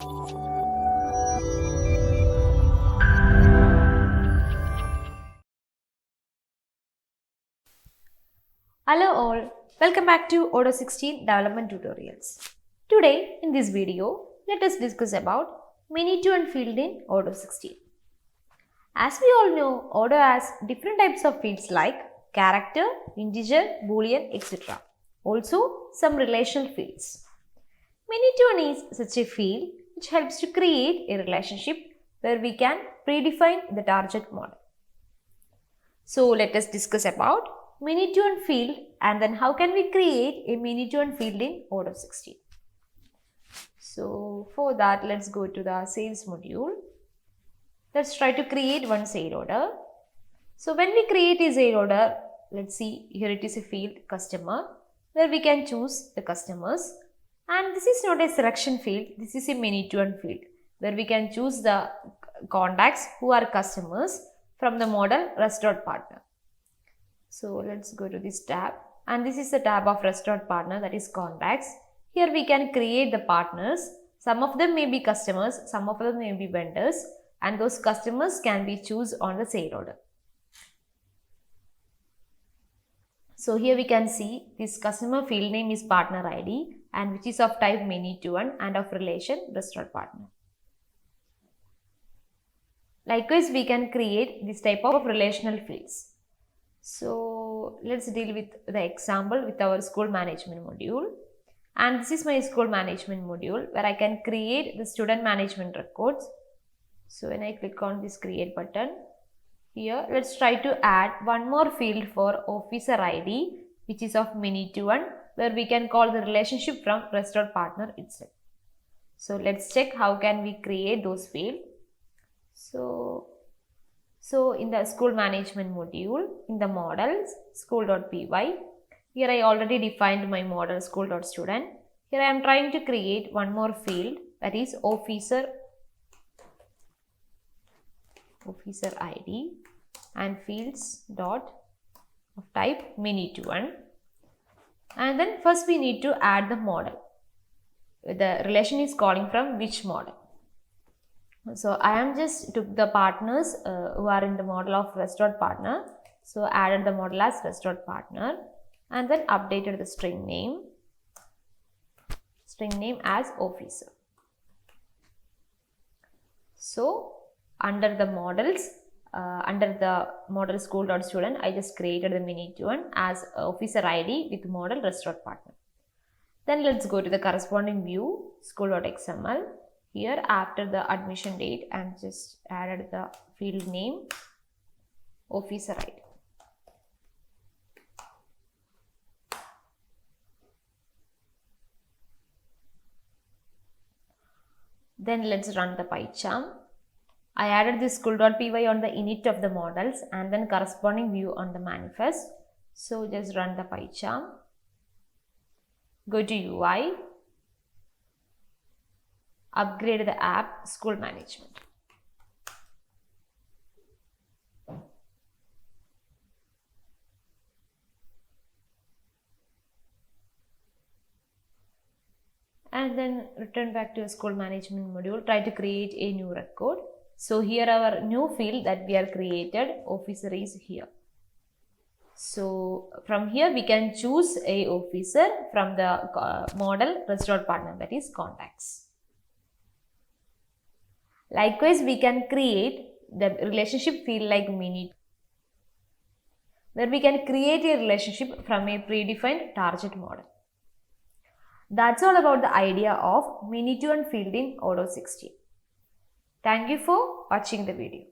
Hello all, welcome back to Odoo 16 development tutorials. Today in this video, let us discuss about Many2One field in Odoo 16. As we all know, Odoo has different types of fields like character, integer, boolean, etc. Also some relational fields. Many2One is such a field which helps to create a relationship where we can predefine the target model. So let us discuss about Many2One field and then how can we create a Many2One field in Odoo 16. So for that, let's go to the sales module. Let's try to create one sale order. So when we create a sale order, let's see, here it is a field customer where we can choose the customers, and this is not a selection field, this is a Many2One field where we can choose the contacts who are customers from the model restaurant partner. So let's go to this tab, and this is the tab of restaurant partner, that is contacts. Here we can create the partners. Some of them may be customers, some of them may be vendors, and those customers can be choose on the sale order. So here we can see this customer field name is partner ID and which is of type Many2One and of relation restaurant partner. Likewise, we can create this type of relational fields. So let's deal with the example with our school management module, and this is my school management module where I can create the student management records. So when I click on this create button, here let's try to add one more field for officer ID which is of Many2One where we can call the relationship from restaurant partner itself. So let's check how can we create those fields. So in the school management module, in the models school.py, here I already defined my model school.student. Here I am trying to create one more field, that is officer ID and fields dot of type Many2One. And then first we need to add the model. The relation is calling from which model. So I am just took the partners who are in the model of restaurant partner. So added the model as restaurant partner and then updated the string name as officer. So under the models, under the model school.student, I just created the Many2One as officer ID with model restaurant partner. Then let's go to the corresponding view school.xml. Here after the admission date and just added the field name officer ID. Then let's run the PyCharm. I added this school.py on the init of the models and then corresponding view on the manifest. So just run the PyCharm. Go to UI. Upgrade the app school management. And then return back to a school management module. Try to create a new record. So here our new field that we are created, officer, is here. So from here we can choose a officer from the model restaurant partner, that is contacts. Likewise, we can create the relationship field like Many, where we can create a relationship from a predefined target model. That's all about the idea of Many2One field in Odoo 16. Thank you for watching the video.